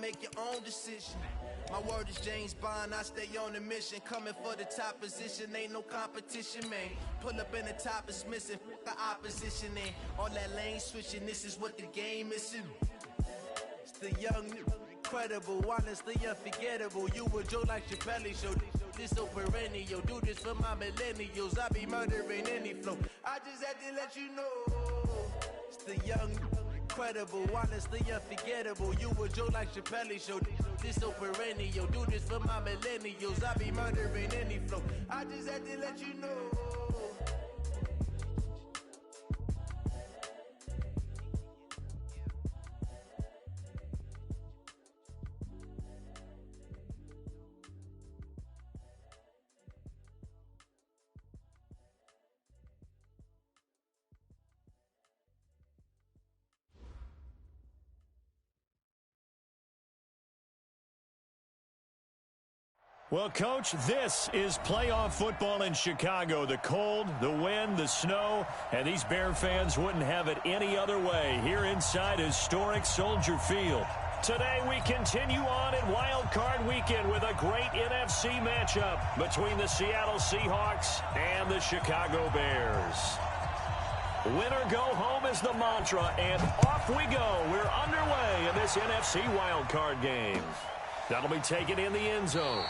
make your own decision. My word is James Bond, I stay on a mission. Coming for the top position, ain't no competition, man. Pull up in the top is missing, the opposition ain't. All that lane switching, this is what the game is. It's the young, incredible, honestly unforgettable. You a Joe like Chappelle show. This so perennial, do this for my millennials. I be murdering any flow. I just had to let you know. It's the young, incredible, honestly unforgettable. You a Joe like Chappelle show. This so perennial, do this for my millennials. I be murdering any flow. I just had to let you know. Well, Coach, this is playoff football in Chicago. The cold, the wind, the snow, and these Bear fans wouldn't have it any other way here inside historic Soldier Field. Today we continue on in Wild Card Weekend with a great NFC matchup between the Seattle Seahawks and the Chicago Bears. Win or go home is the mantra, and off we go. We're underway in this NFC Wild Card game. That'll be taken in the end zone.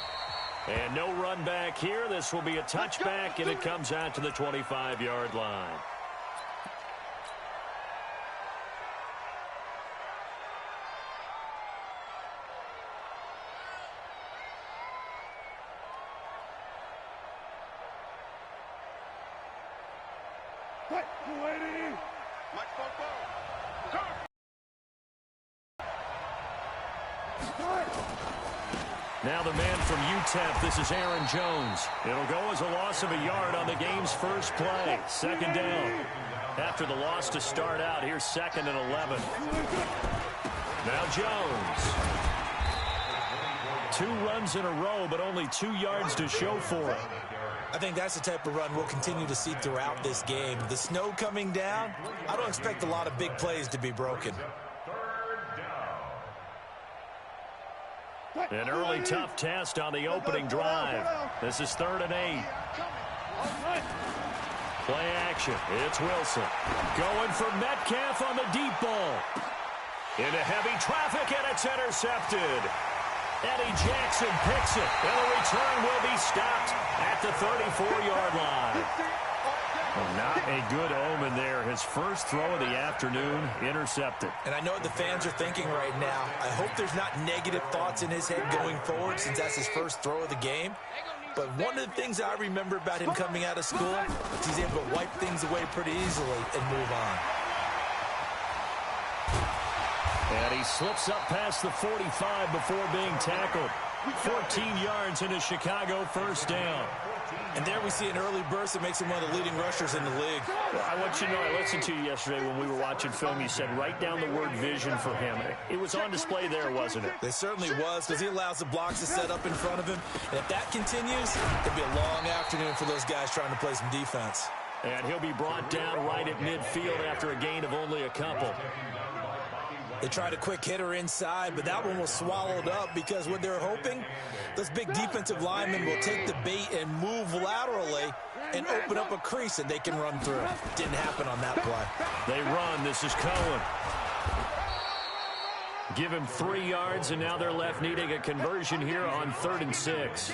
And no run back here. This will be a touchback, and it comes out to the 25-yard line. Now the man from UTEP, this is Aaron Jones. It'll go as a loss of a yard on the game's first play. Second down. After the loss to start out, here's 2nd and 11. Now Jones. 2 runs in a row, but only 2 yards to show for it. I think that's the type of run we'll continue to see throughout this game. The snow coming down, I don't expect a lot of big plays to be broken. An early tough test on the opening drive. This is 3rd and 8. Play action. It's Wilson. Going for Metcalf on the deep ball. Into heavy traffic, and it's intercepted. Eddie Jackson picks it, and the return will be stopped at the 34-yard line. Well, not a good omen there. His first throw of the afternoon intercepted. And I know what the fans are thinking right now. I hope there's not negative thoughts in his head going forward since that's his first throw of the game. But one of the things I remember about him coming out of school is he's able to wipe things away pretty easily and move on. And he slips up past the 45 before being tackled. 14 yards into Chicago, first down. And there we see an early burst that makes him one of the leading rushers in the league. Well, I want you to know, I listened to you yesterday when we were watching film. You said write down the word vision for him. It was on display there, wasn't it? It certainly was, because he allows the blocks to set up in front of him. And if that continues, it'll be a long afternoon for those guys trying to play some defense. And he'll be brought down right at midfield after a gain of only a couple. They tried a quick hitter inside, but that one was swallowed up because what they're hoping, those big defensive linemen will take the bait and move laterally and open up a crease that they can run through. Didn't happen on that play. They run. This is Cohen. Give him 3 yards, and now they're left needing a conversion here on 3rd and 6.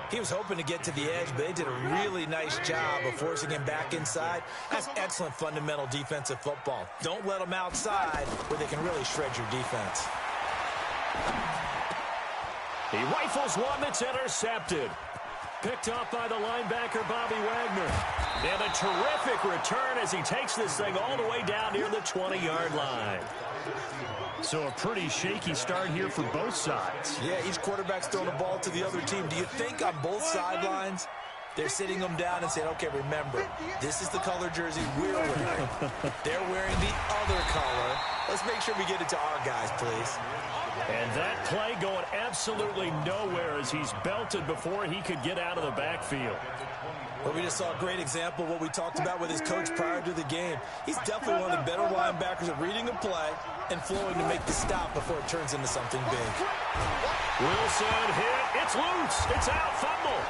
He was hoping to get to the edge, but they did a really nice job of forcing him back inside. That's excellent fundamental defensive football. Don't let them outside where they can really shred your defense. He rifles one that's intercepted. Picked off by the linebacker, Bobby Wagner. And a terrific return as he takes this thing all the way down near the 20-yard line. So a pretty shaky start here for both sides. Yeah, each quarterback's throwing the ball to the other team. Do you think on both sidelines they're sitting them down and saying, okay, remember, this is the color jersey we're wearing. They're wearing the other color. Let's make sure we get it to our guys, please. And that play going absolutely nowhere as he's belted before he could get out of the backfield. Well, we just saw a great example of what we talked about with his coach prior to the game. He's definitely one of the better linebackers at reading a play and flowing to make the stop before it turns into something big. Wilson hit. It's loose. It's out. Fumble.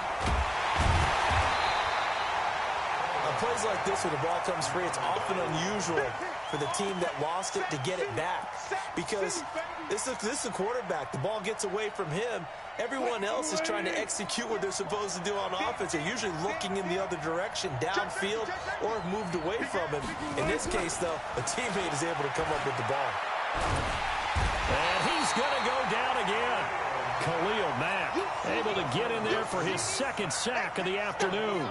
On plays like this where the ball comes free, it's often unusual for the team that lost it to get it back because this is the quarterback. The ball gets away from him. Everyone else is trying to execute what they're supposed to do on offense. They're usually looking in the other direction, downfield, or have moved away from him. In this case, though, a teammate is able to come up with the ball. And he's going to go down again. Khalil Mack able to get in there for his second sack of the afternoon.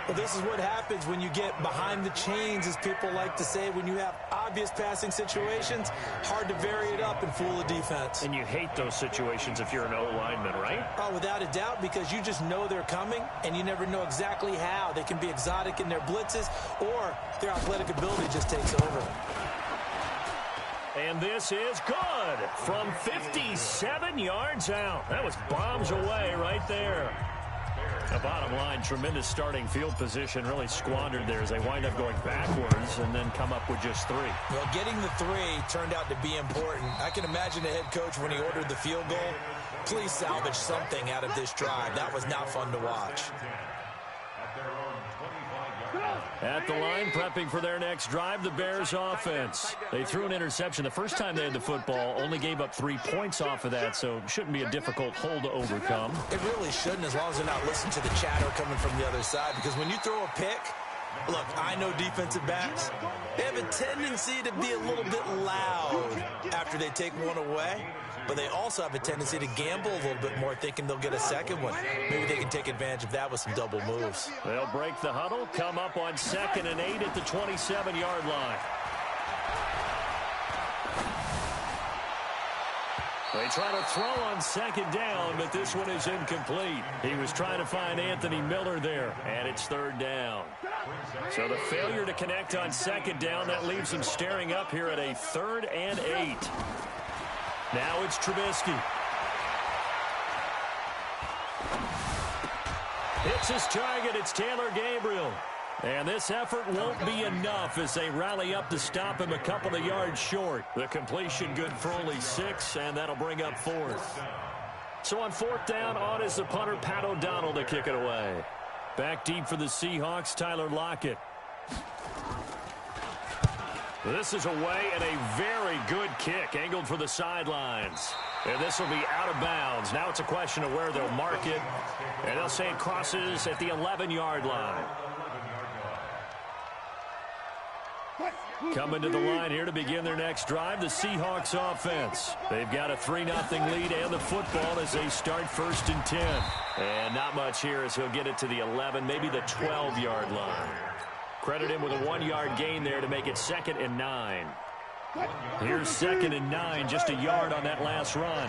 Well, this is what happens when you get behind the chains, as people like to say. When you have obvious passing situations, hard to vary it up and fool the defense. And you hate those situations if you're an O-lineman, right? Oh, without a doubt, because you just know they're coming, and you never know exactly how. They can be exotic in their blitzes, or their athletic ability just takes over. And this is good from 57 yards out. That was bombs away right there. The bottom line, tremendous starting field position, really squandered there as they wind up going backwards and then come up with just 3. Well, getting the 3 turned out to be important. I can imagine the head coach when he ordered the field goal. Please salvage something out of this drive. That was not fun to watch. At the line, prepping for their next drive, the Bears offense. They threw an interception the first time they had the football, only gave up 3 points off of that, so it shouldn't be a difficult hole to overcome. It really shouldn't, as long as they're not listening to the chatter coming from the other side, because when you throw a pick, look, I know defensive backs, they have a tendency to be a little bit loud after they take one away, but they also have a tendency to gamble a little bit more, thinking they'll get a second one. Maybe they can take advantage of that with some double moves. They'll break the huddle, come up on 2nd and 8 at the 27-yard line. They try to throw on 2nd down, but this one is incomplete. He was trying to find Anthony Miller there, and it's 3rd down. So the failure to connect on 2nd down, that leaves him staring up here at a 3rd and 8. Now it's Trubisky. Hits his target. It's Taylor Gabriel. And this effort won't be enough as they rally up to stop him a couple of yards short. The completion good for only 6, and that'll bring up 4th. So on 4th down, on is the punter, Pat O'Donnell, to kick it away. Back deep for the Seahawks, Tyler Lockett. This is away and a very good kick, angled for the sidelines. And this will be out of bounds. Now it's a question of where they'll mark it. And they'll say it crosses at the 11-yard line. Coming to the line here to begin their next drive, the Seahawks offense. They've got a 3-0 lead and the football as they start 1st and 10. And not much here as he'll get it to the 11, maybe the 12-yard line. Credit him with a 1-yard gain there to make it 2nd and 9. Here's 2nd and 9, just a yard on that last run.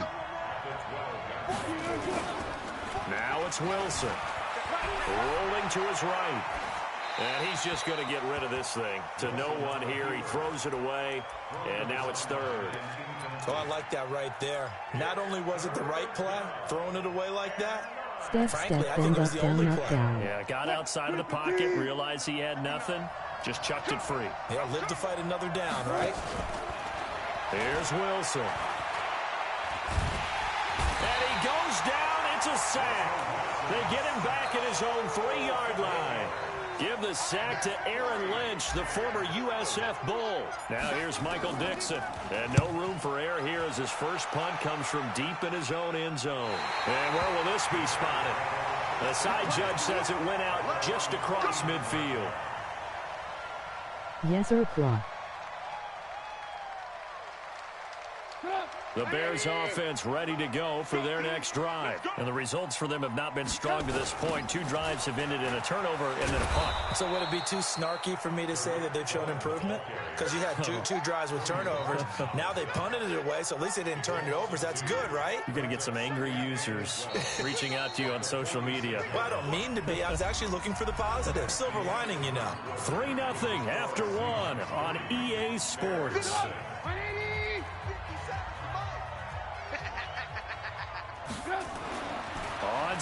Now it's Wilson. Rolling to his right. And he's just going to get rid of this thing. To no one here. He throws it away. And now it's 3rd. Oh, I like that right there. Not only was it the right play, throwing it away like that, frankly, I think it was the only play. Yeah, got outside of the pocket, realized he had nothing, just chucked it free. Yeah, live to fight another down, right? Here's Wilson. And he goes down. It's a sack. They get him back at his own 3-yard line. Give the sack to Aaron Lynch, the former USF Bull. Now here's Michael Dixon. And no room for error here as his first punt comes from deep in his own end zone. And where will this be spotted? The side judge says it went out just across midfield. Yes, sir. The Bears offense ready to go for their next drive. And the results for them have not been strong to this point. 2 drives have ended in a turnover and then a punt. So would it be too snarky for me to say that they've shown improvement? Because you had two drives with turnovers. Now they punted it away, so at least they didn't turn it over. So that's good, right? You're going to get some angry users reaching out to you on social media. Well, I don't mean to be. I was actually looking for the positive. Silver lining, you know. 3-0 after 1 on EA Sports.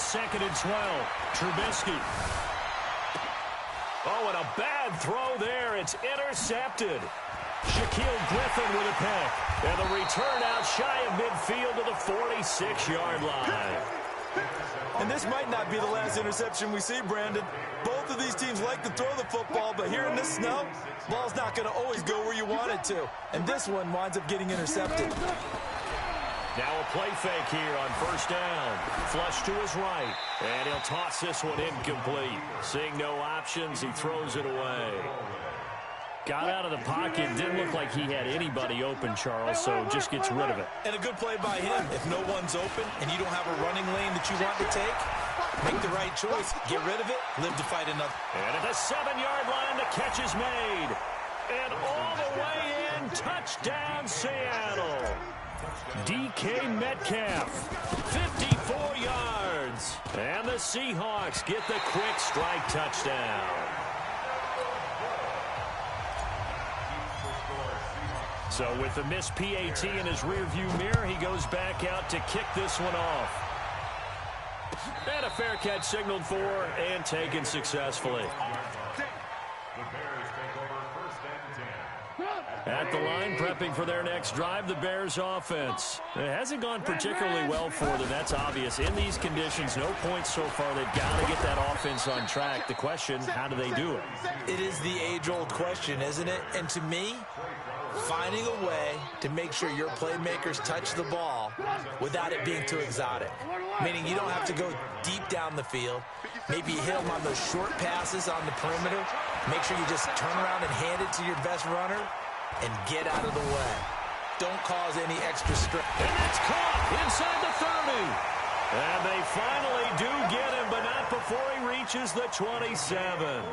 2nd and 12. Trubisky. Oh, and a bad throw there. It's intercepted. Shaquille Griffin with a pick. And the return out shy of midfield to the 46-yard line. And this might not be the last interception we see, Brandon. Both of these teams like to throw the football, but here in this snow, ball's not going to always go where you want it to. And this one winds up getting intercepted. Now a play fake here on 1st down. Flush to his right. And he'll toss this one incomplete. Seeing no options, he throws it away. Got out of the pocket. Didn't look like he had anybody open, Charles, so just gets rid of it. And a good play by him. If no one's open and you don't have a running lane that you want to take, make the right choice. Get rid of it. Live to fight another. And at the 7-yard line, the catch is made. And all the way in, touchdown, Seattle. DK Metcalf, 54 yards. And the Seahawks get the quick strike touchdown. So with the missed PAT in his rearview mirror, he goes back out to kick this one off. And a fair catch signaled for and taken successfully. At the line, prepping for their next drive, the Bears offense. It hasn't gone particularly well for them, that's obvious. In these conditions, no points so far. They've got to get that offense on track. The question, how do they do it? It is the age-old question, isn't it? And to me, finding a way to make sure your playmakers touch the ball without it being too exotic. Meaning you don't have to go deep down the field. Maybe you hit them on those short passes on the perimeter. Make sure you just turn around and hand it to your best runner and get out of the way. Don't cause any extra stress. And that's caught inside the 30. And they finally do get him, but not before he reaches the 27.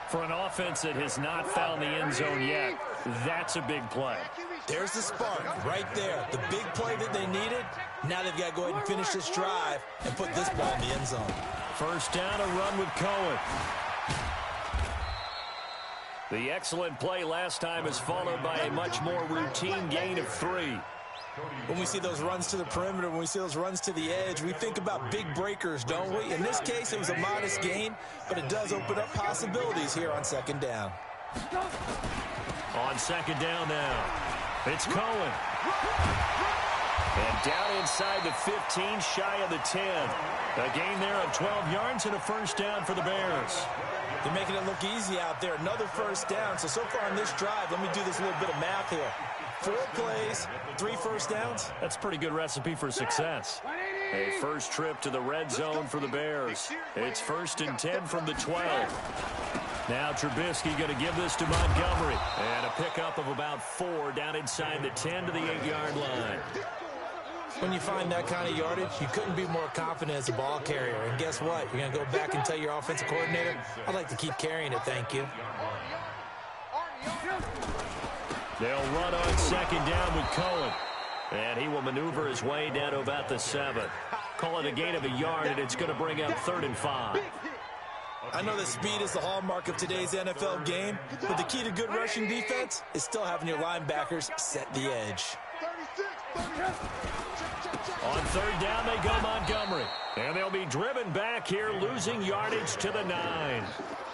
For an offense that has not found the end zone yet, that's a big play. There's the spark right there. The big play that they needed. Now they've got to go ahead and finish this drive and put this ball in the end zone. 1st down, a run with Cohen. The excellent play last time is followed by a much more routine gain of 3. When we see those runs to the perimeter, when we see those runs to the edge, we think about big breakers, don't we? In this case, it was a modest gain, but it does open up possibilities here on 2nd down. On 2nd down now, it's Cohen. And down inside the 15, shy of the 10. A gain there of 12 yards and a 1st down for the Bears. They're making it look easy out there. Another 1st down. So far on this drive, let me do this little bit of math here. 4 plays, 3 1st downs. That's a pretty good recipe for success. A first trip to the red zone for the Bears. It's 1st and 10 from the 12. Now Trubisky going to give this to Montgomery. And a pickup of about 4 down inside the 10 to the 8-yard line. When you find that kind of yardage, you couldn't be more confident as a ball carrier. And guess what? You're going to go back and tell your offensive coordinator, I'd like to keep carrying it, thank you. They'll run on 2nd down with Cohen. And he will maneuver his way down to about the 7. Call it a gain of a yard, and it's going to bring up 3rd and 5. I know that speed is the hallmark of today's NFL game, but the key to good rushing defense is still having your linebackers set the edge. On 3rd down, they go Montgomery. And they'll be driven back here, losing yardage to the 9.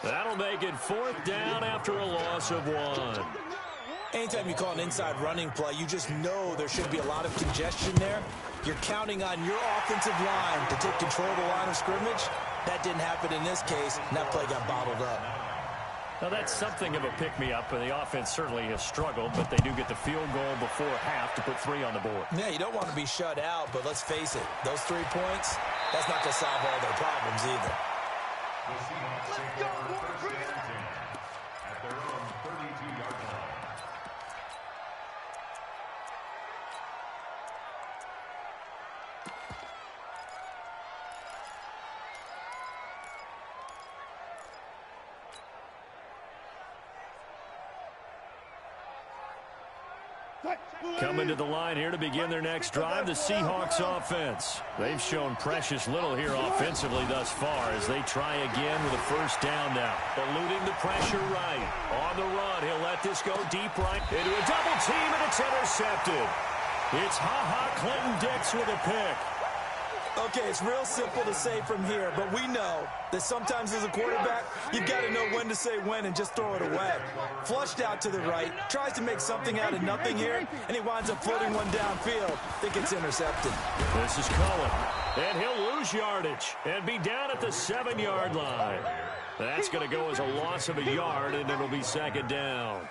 That'll make it 4th down after a loss of 1. Anytime you call an inside running play, you just know there should be a lot of congestion there. You're counting on your offensive line to take control of the line of scrimmage. That didn't happen in this case, and that play got bottled up. Now, that's something of a pick-me-up, and the offense certainly has struggled, but they do get the field goal before half to put 3 on the board. Yeah, you don't want to be shut out, but let's face it, those 3 points, that's not going to solve all their problems either. The Seahawks take over 1st and 10 at their own 32-yard line. Coming to the line here to begin their next drive, the Seahawks offense. They've shown precious little here offensively thus far as they try again with a 1st down now. Eluding the pressure right. On the run, he'll let this go deep right into a double team, and it's intercepted. It's Ha-Ha Clinton-Dix with a pick. Okay, it's real simple to say from here, but we know that sometimes as a quarterback, you've got to know when to say when and just throw it away. Flushed out to the right, tries to make something out of nothing here, and he winds up floating one downfield. I think it's intercepted. This is Cullen, and he'll lose yardage and be down at the 7-yard line. That's going to go as a loss of a yard, and it'll be second down.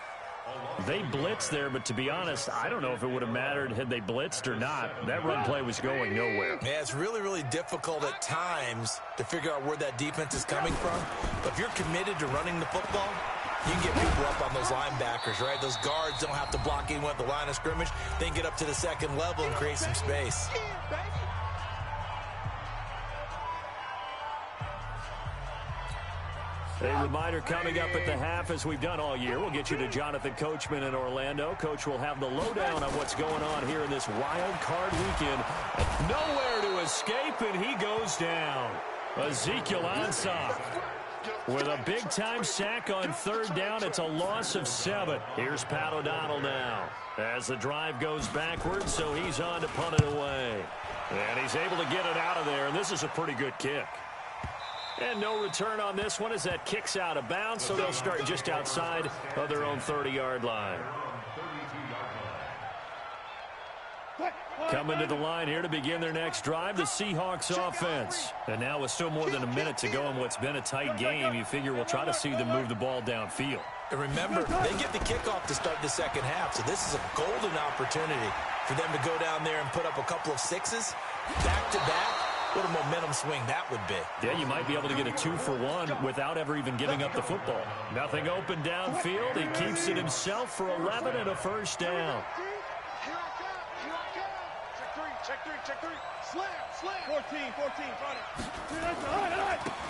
They blitzed there, but to be honest, I don't know if it would have mattered had they blitzed or not. That run play was going nowhere. Yeah, it's really, really difficult at times to figure out where that defense is coming from. But if you're committed to running the football, you can get people up on those linebackers, right? Those guards don't have to block anyone at the line of scrimmage. They can get up to the second level and create some space. A reminder coming up at the half, as we've done all year. We'll get you to Jonathan Coachman in Orlando. Coach will have the lowdown on what's going on here in this wild card weekend. Nowhere to escape, and he goes down. Ezekiel Ansah with a big-time sack on third down. It's a loss of 7. Here's Pat O'Donnell now as the drive goes backwards, so he's on to punt it away. And he's able to get it out of there, and this is a pretty good kick. And no return on this one as that kicks out of bounds, so they'll start just outside of their own 30-yard line. Coming to the line here to begin their next drive, the Seahawks offense. And now with still more than a minute to go in what's been a tight game, you figure we'll try to see them move the ball downfield. And remember, they get the kickoff to start the second half, so this is a golden opportunity for them to go down there and put up a couple of sixes back-to-back. What a momentum swing that would be. Yeah, you might be able to get a 2-for-1 without ever even giving up the football. Nothing open downfield. He keeps it himself for 11 and a first down. Check three. Slam. 14, front it.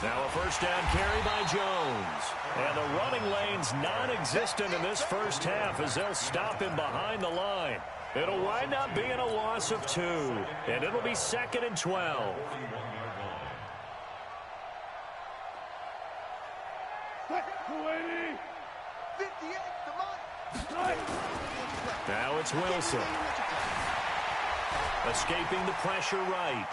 Now a first down carry by Jones. And the running lane's non-existent in this first half as they'll stop him behind the line. It'll wind up being a loss of 2, and it'll be 2nd and 12. Now it's Wilson. Escaping the pressure right.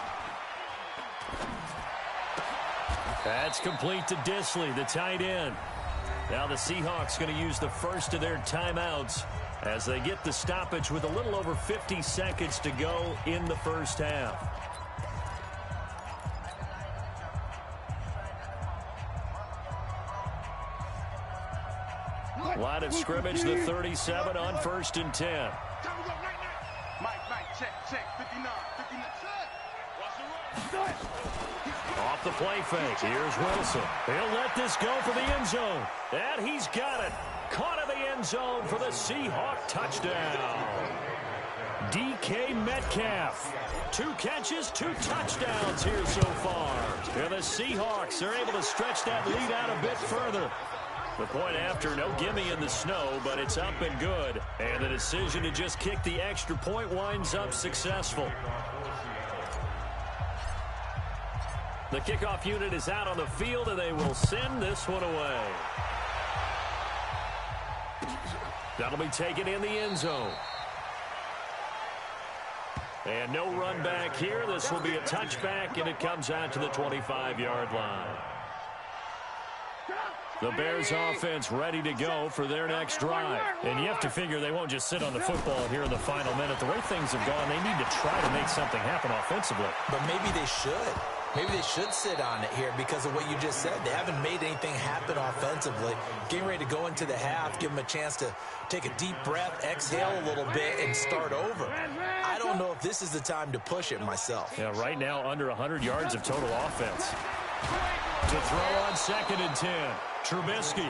That's complete to Disley, the tight end. Now the Seahawks going to use the first of their timeouts as they get the stoppage with a little over 50 seconds to go in the first half. Line of scrimmage, the 37 on 1st and 10. Mike, check. 59. Off the play fake. Here's Wilson. He'll let this go for the end zone. And he's got it. Caught in the end zone for the Seahawk touchdown. DK Metcalf. 2 catches, 2 touchdowns here so far. And the Seahawks are able to stretch that lead out a bit further. The point after, no gimme in the snow, but it's up and good. And the decision to just kick the extra point winds up successful. The kickoff unit is out on the field, and they will send this one away. That'll be taken in the end zone. And no run back here. This will be a touchback, and it comes out to the 25-yard line. The Bears offense ready to go for their next drive. And you have to figure they won't just sit on the football here in the final minute. The way things have gone, they need to try to make something happen offensively. But maybe they should. Maybe they should sit on it here because of what you just said. They haven't made anything happen offensively. Getting ready to go into the half, give them a chance to take a deep breath, exhale a little bit, and start over. I don't know if this is the time to push it myself. Yeah, right now under 100 yards of total offense. To throw on 2nd and 10. Trubisky.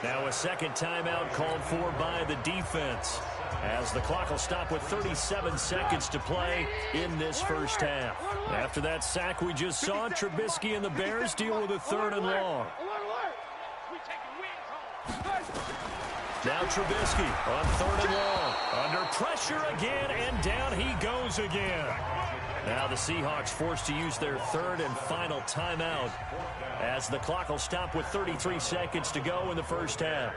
Now a second timeout called for by the defense, as the clock will stop with 37 seconds to play in this first half. After that sack we just saw, Trubisky and the Bears deal with a 3rd and long. Now Trubisky on 3rd and long. Under pressure again, and down he goes again. Now the Seahawks forced to use their 3rd and final timeout, as the clock will stop with 33 seconds to go in the first half.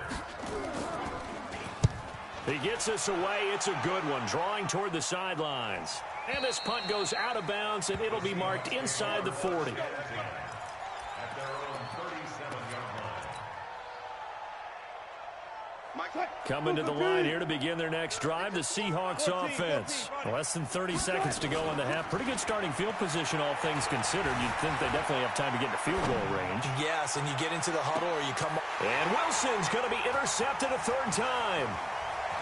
He gets us away. It's a good one, drawing toward the sidelines. And this punt goes out of bounds, and it'll be marked inside the 40. Coming to the line here to begin their next drive, the Seahawks offense. Less than 30 seconds to go in the half. Pretty good starting field position, all things considered. You'd think they definitely have time to get into field goal range. Yes, and you get into the huddle or you come up. And Wilson's going to be intercepted a third time.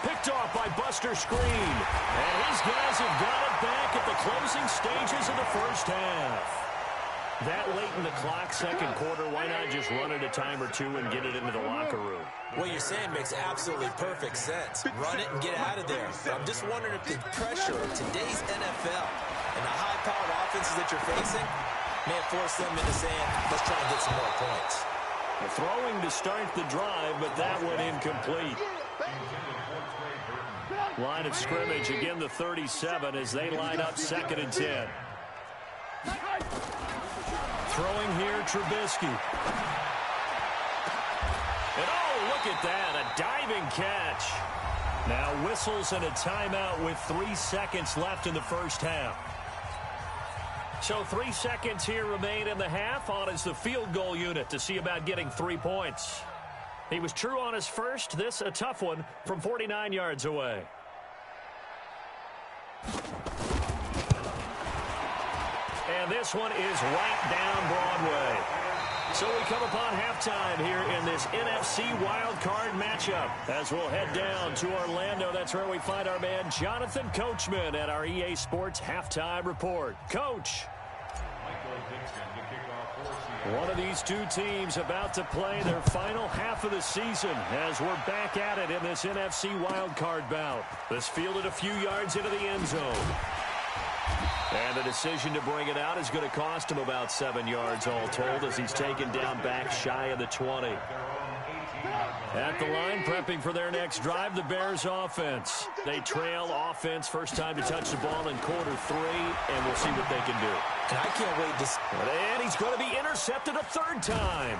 Picked off by Buster Screen. And his guys have got it back at the closing stages of the first half. That late in the clock, second quarter, why not just run it a time or two and get it into the locker room? What you're saying makes absolutely perfect sense. Run it and get out of there. But I'm just wondering if the pressure of today's NFL and the high-powered offenses that you're facing may have forced them into saying, let's try and get some more points. Throwing to start the drive, but that one incomplete. Line of scrimmage, again the 37 as they line up 2nd and 10. Throwing here, Trubisky. And oh, look at that, a diving catch. Now whistles and a timeout with 3 seconds left in the first half. So 3 seconds here remain in the half. On is the field goal unit to see about getting 3 points. He was true on his first. This a tough one from 49 yards away. And this one is right down Broadway. So we come upon halftime here in this NFC wildcard matchup. As we'll head down to Orlando, that's where we find our man Jonathan Coachman at our EA Sports Halftime Report. Coach. One of these two teams about to play their final half of the season as we're back at it in this NFC wildcard bout. This fielded a few yards into the end zone. And the decision to bring it out is going to cost him about 7 yards all told as he's taken down back shy of the 20. At the line, prepping for their next drive, the Bears offense. They trail offense, first time to touch the ball in quarter 3, and we'll see what they can do. And I can't wait to... And he's going to be intercepted a third time.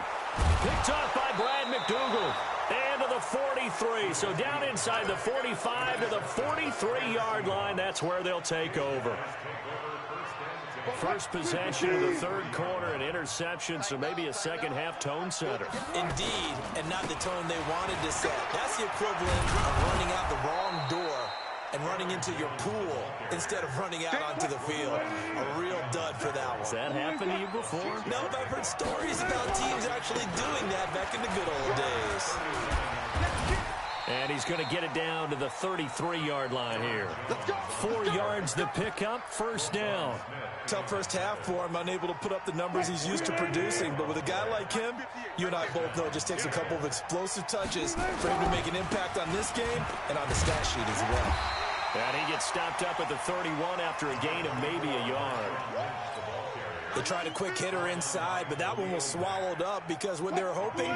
Picked off by Brad McDougald. And to the 43. So down inside the 45 to the 43-yard line. That's where they'll take over. First possession of the third quarter, an interception, so maybe a second-half tone setter. Indeed, and not the tone they wanted to set. That's the equivalent of running out the wrong door and running into your pool instead of running out onto the field. A real dud for that one. Has that happened to you before? No, but I've heard stories about teams actually doing that back in the good old days. And he's going to get it down to the 33-yard line here. 4 yards the pickup, first down. Tough first half for him, unable to put up the numbers he's used to producing. But with a guy like him, you and I both know it just takes a couple of explosive touches for him to make an impact on this game and on the stat sheet as well. And he gets stopped up at the 31 after a gain of maybe a yard. They tried a quick hitter inside, but that one was swallowed up because what they're hoping,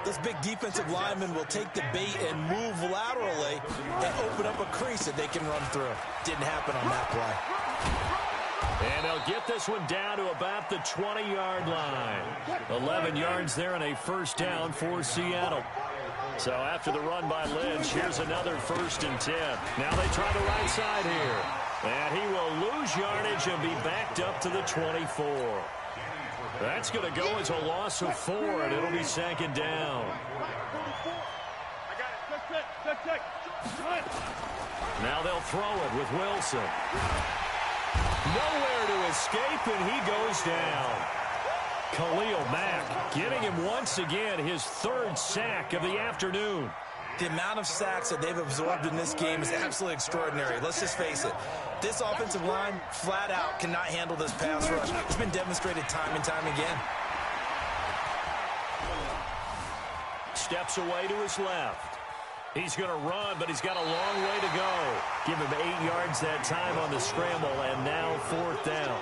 this big defensive lineman will take the bait and move laterally and open up a crease that they can run through. Didn't happen on that play. And they'll get this one down to about the 20-yard line. 11 yards there and a first down for Seattle. So after the run by Lynch, here's another 1st and 10. Now they try the right side here. And he will lose yardage and be backed up to the 24. That's going to go as a loss of 4, and it'll be 2nd down. Now they'll throw it with Wilson. Nowhere to escape, and he goes down. Khalil Mack getting him once again his 3rd sack of the afternoon. The amount of sacks that they've absorbed in this game is absolutely extraordinary. Let's just face it. This offensive line, flat out, cannot handle this pass rush. It's been demonstrated time and time again. Steps away to his left. He's going to run, but he's got a long way to go. Give him 8 yards that time on the scramble, and now 4th down.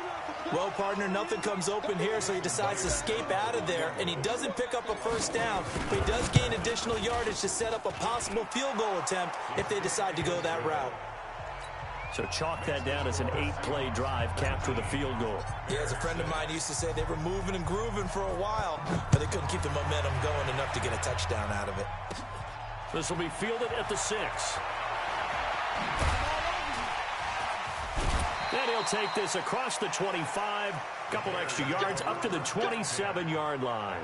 Well, partner, nothing comes open here, so he decides to escape out of there, and he doesn't pick up a first down, but he does gain additional yardage to set up a possible field goal attempt if they decide to go that route. So chalk that down as an 8-play drive capped with a field goal. Yeah, as a friend of mine used to say, they were moving and grooving for a while, but they couldn't keep the momentum going enough to get a touchdown out of it. This will be fielded at the 6. And he'll take this across the 25, couple extra yards up to the 27-yard line.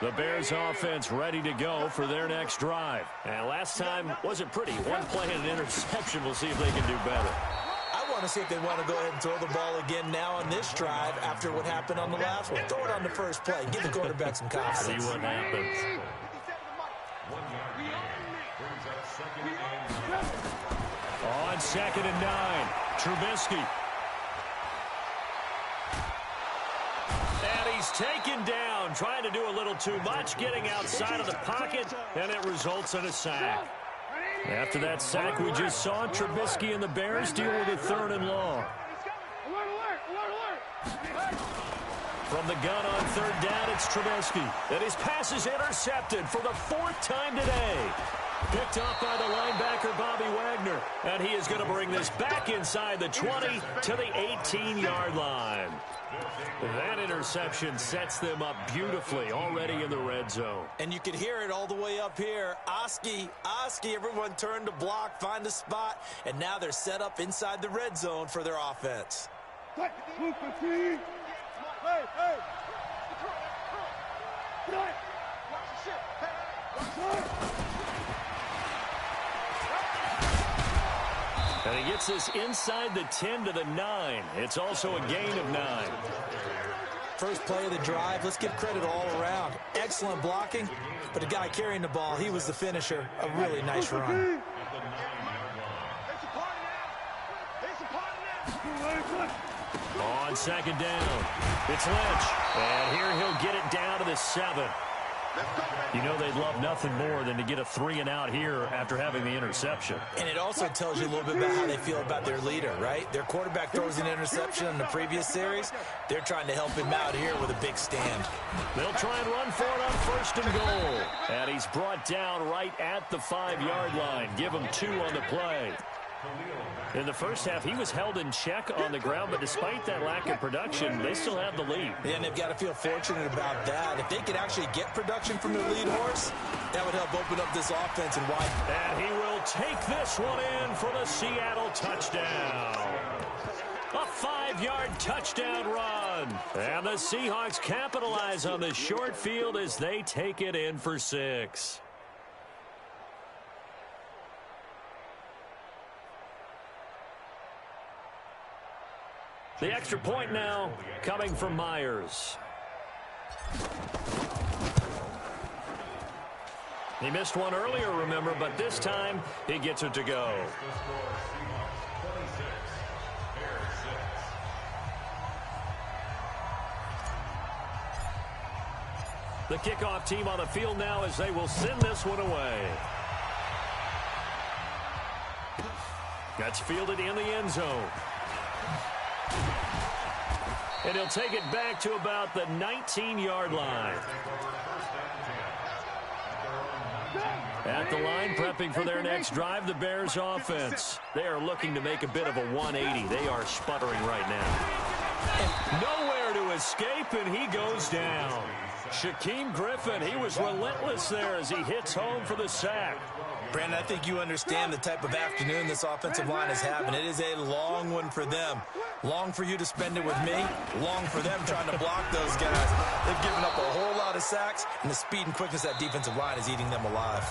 The Bears offense ready to go for their next drive. And last time wasn't pretty. One play and an interception. We'll see if they can do better. I want to see if they want to go ahead and throw the ball again now on this drive after what happened on the last one. Throw it on the first play. Give the quarterback some confidence. See what happens. On 2nd and 9, Trubisky. And he's taken down, trying to do a little too much, getting outside of the pocket, and it results in a sack. After that sack we just saw, Trubisky and the Bears deal with a 3rd and long. From the gun on 3rd down, it's Trubisky. And his pass is intercepted for the 4th time today. Picked up by the linebacker, Bobby Wagner. And he is going to bring this back inside the 20 to the 18-yard line. That interception sets them up beautifully already in the red zone. And you can hear it all the way up here. Oski, everyone turned to block, find a spot, and now they're set up inside the red zone for their offense. And he gets this inside the 10 to the 9. It's also a gain of 9. First play of the drive, let's give credit all around. Excellent blocking, but the guy carrying the ball, he was the finisher. A really nice run. On 2nd down, it's Lynch. And here he'll get it down to the 7. You know they'd love nothing more than to get a 3 and out here after having the interception. And it also tells you a little bit about how they feel about their leader, right? Their quarterback throws an interception in the previous series. They're trying to help him out here with a big stand. They'll try and run for it on 1st and goal. And he's brought down right at the 5-yard line. Give him 2 on the play. In the first half, he was held in check on the ground, but despite that lack of production, they still have the lead. And they've got to feel fortunate about that. If they could actually get production from their lead horse, that would help open up this offense and widen. And he will take this one in for the Seattle touchdown. A 5-yard touchdown run. And the Seahawks capitalize on the short field as they take it in for 6. The extra point now coming from Myers. He missed one earlier, remember, but this time he gets it to go. The kickoff team on the field now as they will send this one away. That's fielded in the end zone. And he'll take it back to about the 19-yard line. At the line, prepping for their next drive, the Bears offense. They are looking to make a bit of a 180. They are sputtering right now. Nowhere to escape, and he goes down. Shaquem Griffin, he was relentless there as he hits home for the sack. Brandon, I think you understand the type of afternoon this offensive line is having. It is a long one for them. Long for you to spend it with me. Long for them trying to block those guys. They've given up a whole lot of sacks, and the speed and quickness of that defensive line is eating them alive.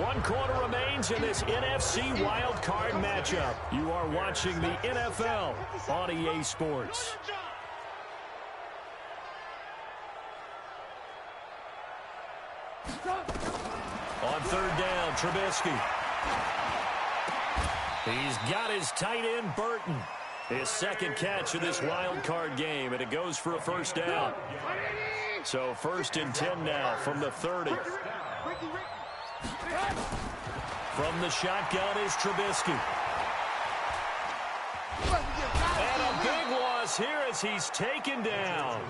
1 quarter remains in this NFC Wild Card matchup. You are watching the NFL on EA Sports. On 3rd down, Trubisky. He's got his tight end, Burton. His 2nd catch of this wild card game, and it goes for a 1st down. So 1st and 10 now from the 30. From the shotgun is Trubisky. And a big loss here as he's taken down.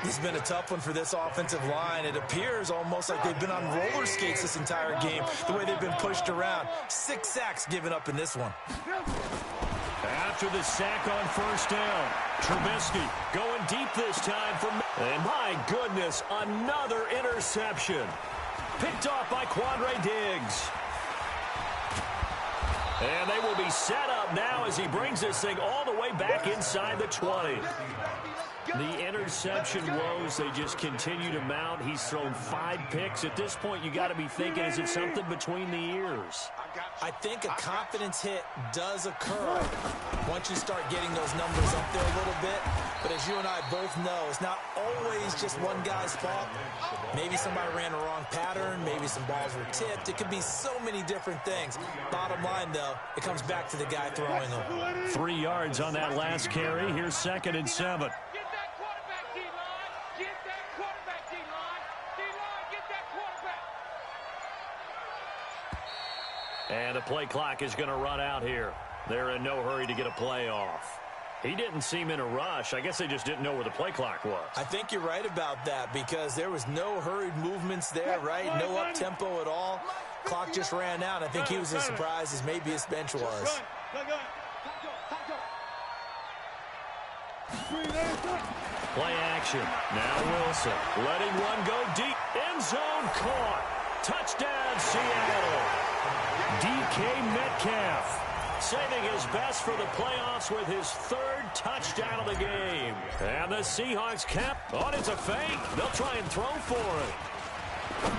This has been a tough one for this offensive line. It appears almost like they've been on roller skates this entire game, the way they've been pushed around. 6 sacks given up in this one. After the sack on 1st down, Trubisky going deep this time from... And my goodness, another interception. Picked off by Quandre Diggs. And they will be set up now as he brings this thing all the way back inside the 20. The interception woes, they just continue to mount. He's thrown 5 picks. At this point, you got to be thinking, is it something between the ears? I think a confidence hit does occur once you start getting those numbers up there a little bit. But as you and I both know, it's not always just one guy's fault. Maybe somebody ran a wrong pattern. Maybe some balls were tipped. It could be so many different things. Bottom line, though, it comes back to the guy throwing them. 3 yards on that last carry. Here's 2nd and 7. And the play clock is going to run out here. They're in no hurry to get a play off. He didn't seem in a rush. I guess they just didn't know where the play clock was. I think you're right about that because there was no hurried movements there, right? No up-tempo at all. Clock just ran out. I think he was as surprised as maybe his bench was. Play action. Now Wilson letting one go deep. End zone caught. Touchdown, Seattle. DK Metcalf saving his best for the playoffs with his 3rd touchdown of the game. And the Seahawks cap. Oh, it's a fake. They'll try and throw for it.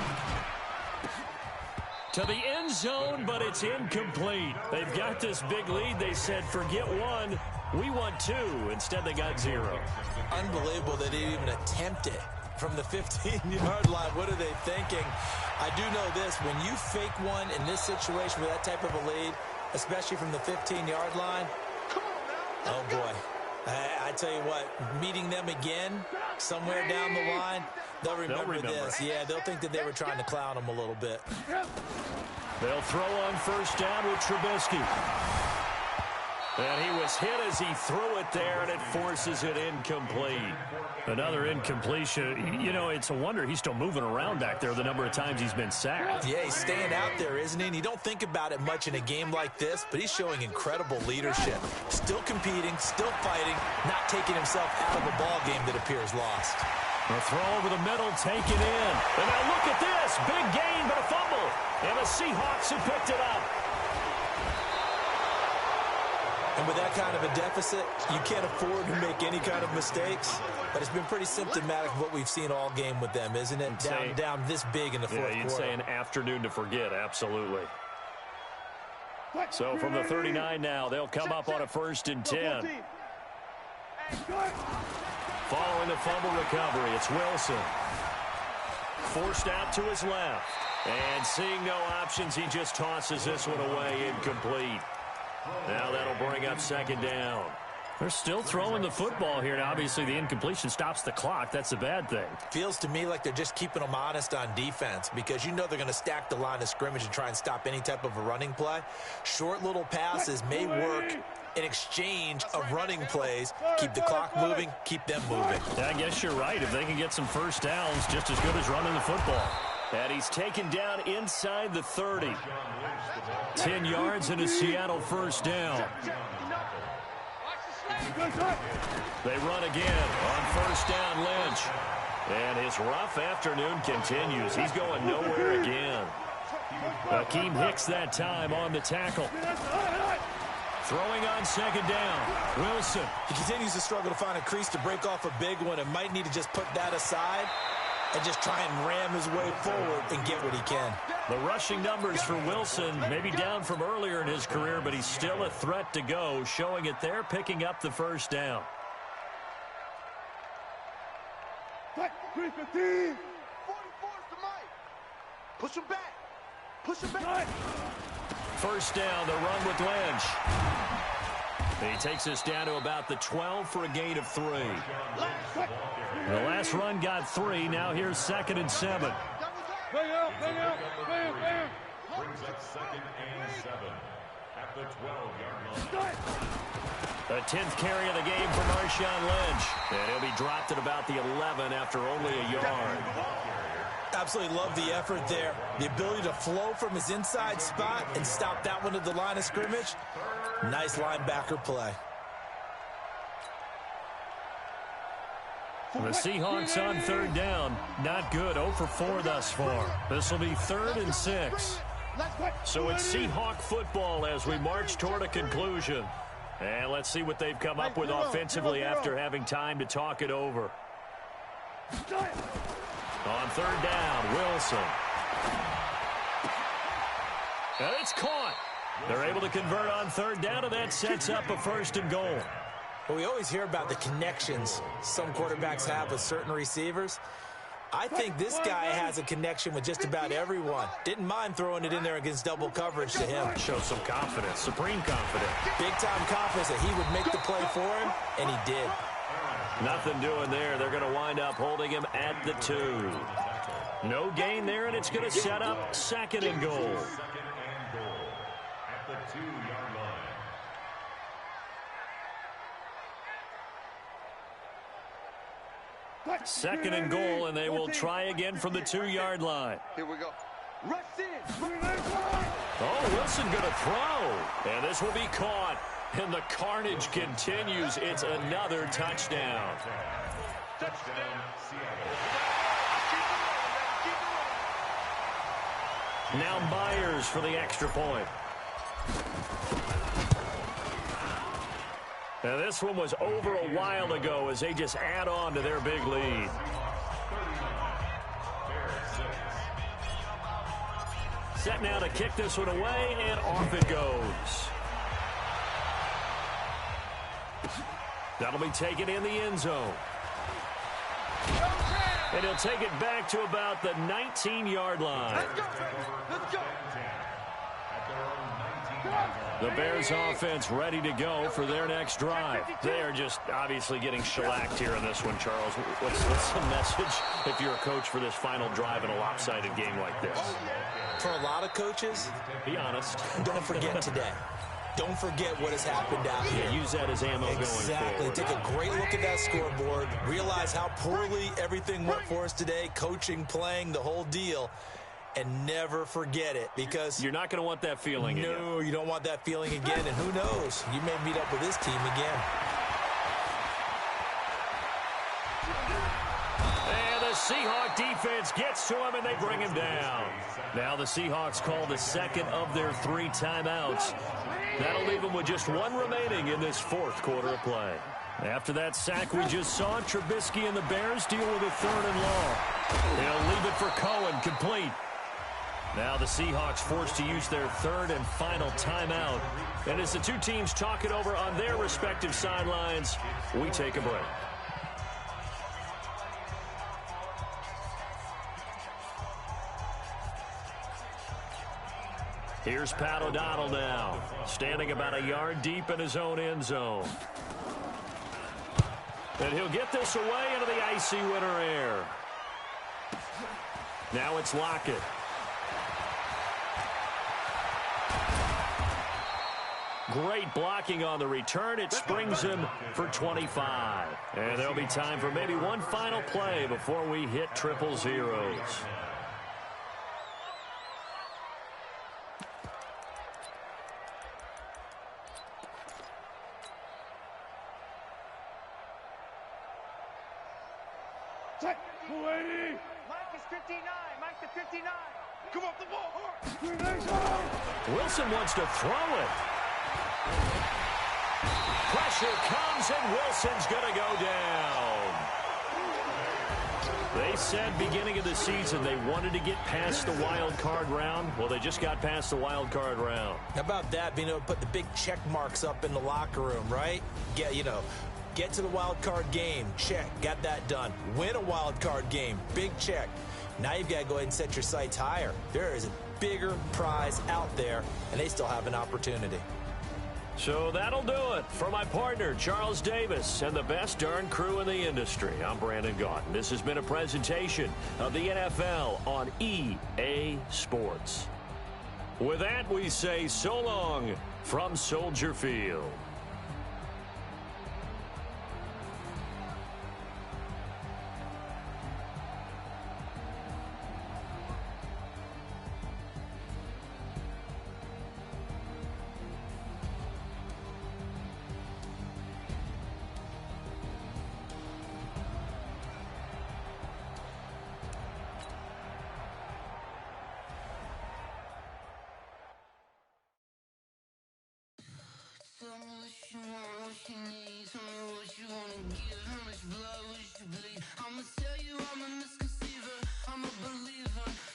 To the end zone, but it's incomplete. They've got this big lead. They said, forget 1. We want 2. Instead, they got 0. Unbelievable that they even attempt it from the 15-yard line. What are they thinking? I do know this. When you fake one in this situation with that type of a lead, especially from the 15-yard line, oh, boy. I tell you what, meeting them again somewhere down the line, they'll remember this. Yeah, they'll think that they were trying to clown them a little bit. They'll throw on 1st down with Trubisky. And he was hit as he threw it there, and it forces it incomplete. Another incompletion. You know, it's a wonder he's still moving around back there the number of times he's been sacked. Yeah, he's staying out there, isn't he? And you don't think about it much in a game like this, but he's showing incredible leadership. Still competing, still fighting, not taking himself out of a ball game that appears lost. A throw over the middle, taken in. And now look at this. Big gain, but a fumble. And the Seahawks have picked it up. And with that kind of a deficit, you can't afford to make any kind of mistakes. But it's been pretty symptomatic of what we've seen all game with them, isn't it? Down this big in the fourth quarter. You'd say an afternoon to forget, absolutely. So from the 39 now, they'll come up on a 1st and 10. Following the fumble recovery, it's Wilson. Forced out to his left. And seeing no options, he just tosses this one away, incomplete. Now that'll bring up 2nd down. They're still throwing the football here. Now, obviously, the incompletion stops the clock. That's a bad thing. Feels to me like they're just keeping them honest on defense because you know they're going to stack the line of scrimmage and try and stop any type of a running play. Short little passes may work in exchange of running plays. Keep the clock moving, keep them moving. Yeah, I guess you're right. If they can get some 1st downs, just as good as running the football. And he's taken down inside the 30. 10 yards and a Seattle 1st down. They run again on 1st down, Lynch. And his rough afternoon continues. He's going nowhere again. Akeem Hicks that time on the tackle. Throwing on 2nd down. Wilson. He continues to struggle to find a crease to break off a big one and might need to just put that aside and just try and ram his way forward and get what he can. The rushing numbers for Wilson maybe down from earlier in his career, but he's still a threat to go, showing it there, picking up the 1st down. 315. 44 to Mike. Push him back. Push him back. 1st down, the run with Lynch. He takes us down to about the 12 for a gain of 3. The last run got 3. Now here's 2nd and 7. Bang out, bang out, bang, bang. Brings up 2nd and 7 at the 12-yard line. The 10th carry of the game for Marshawn Lynch. And he'll be dropped at about the 11 after only a yard. Absolutely love the effort there. The ability to flow from his inside spot and stop that one at the line of scrimmage. Nice linebacker play. The Seahawks on 3rd down. Not good. 0 for 4 thus far. This will be 3rd and 6. So it's Seahawk football as we march toward a conclusion. And let's see what they've come up with offensively after having time to talk it over. On third down, Wilson. And it's caught. They're able to convert on third down, and that sets up a first and goal. Well, we always hear about the connections some quarterbacks have with certain receivers. I think this guy has a connection with just about everyone. Didn't mind throwing it in there against double coverage to him. Shows some confidence, supreme confidence. Big-time confidence that he would make the play for him, and he did. Nothing doing there. They're going to wind up holding him at the 2. No gain there, and it's going to set up second and goal. Second and goal at the 2-yard line. Second and goal, and they will try again from the 2-yard line. Here we go. Rush in. Oh, Wilson going to throw. And this will be caught. And the carnage continues. It's another touchdown. Touchdown, Seattle. Now Myers for the extra point. Now this one was over a while ago as they just add on to their big lead. Set now to kick this one away, and off it goes. That'll be taken in the end zone. And he'll take it back to about the 19-yard line. Let's go. The Bears offense ready to go for their next drive. They are just obviously getting shellacked here in this one, Charles. What's the message if you're a coach for this final drive in a lopsided game like this? For a lot of coaches, Be honest. don't forget today. Don't forget what has happened out here. Use that as ammo Exactly. going forward. Take a great look at that scoreboard. Realize how poorly everything went for us today. Coaching, playing, the whole deal. And never forget it, because You're not going to want that feeling again. no, you don't want that feeling again. And who knows? You may meet up with this team again. And the Seahawk defense gets to him, and they bring him down. Now the Seahawks call the second of their 3 timeouts. That'll leave them with just 1 remaining in this 4th quarter of play. After that sack we just saw, Trubisky and the Bears deal with a 3rd and long. They'll leave it for Cohen, complete. Now the Seahawks forced to use their 3rd and final timeout. And as the two teams talk it over on their respective sidelines, we take a break. Here's Pat O'Donnell now, standing about a yard deep in his own end zone. And he'll get this away into the icy winter air. Now it's Lockett. Great blocking on the return. It springs him for 25. And there'll be time for maybe one final play before we hit triple zeros. Mike is 59. Mike to 59. Come off the ball. Wilson wants to throw it. Pressure comes, and Wilson's going to go down. They said beginning of the season they wanted to get past the wild card round. Well, they just got past the wild card round. How about that, being able to put the big check marks up in the locker room, right? Get to the wild card game. Check. Got that done. Win a wild card game. Big check. Now you've got to go ahead and set your sights higher. There is a bigger prize out there, and they still have an opportunity. So that'll do it. For my partner, Charles Davis, and the best darn crew in the industry, I'm Brandon Gaudin. This has been a presentation of the NFL on EA Sports. With that, we say so long from Soldier Field. Tell me what you want, what you need. Tell me what you wanna give. How much blood would you bleed? I'ma tell you I'm a misconceiver. I'm a believer.